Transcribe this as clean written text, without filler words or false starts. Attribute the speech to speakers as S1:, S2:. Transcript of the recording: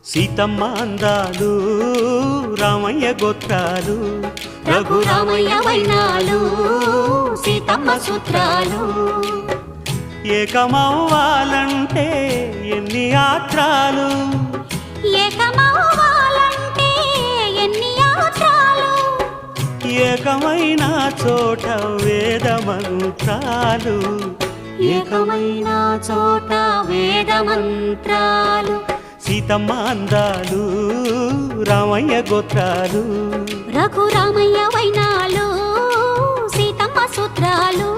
S1: సీతమ్మ అందాలు రామయ్య గోత్రాలు
S2: రఘురామయ్య వైనాలు సీతమ్మ సూత్రాలు
S1: ఏకమవ్వాలంటే ఎన్ని యాత్రాలు
S2: ఏకమవ్వాలంటే ఎన్ని యాత్రాలు
S1: ఏకమైన చోట వేద మంత్రాలు
S2: ఏకమైన చోట వేద మంత్రాలు
S1: సీతమ్మ అందాలు రామయ్య గోత్రాలు
S2: రఘురామయ్య వైనాలు సీతమ్మ సూత్రాలు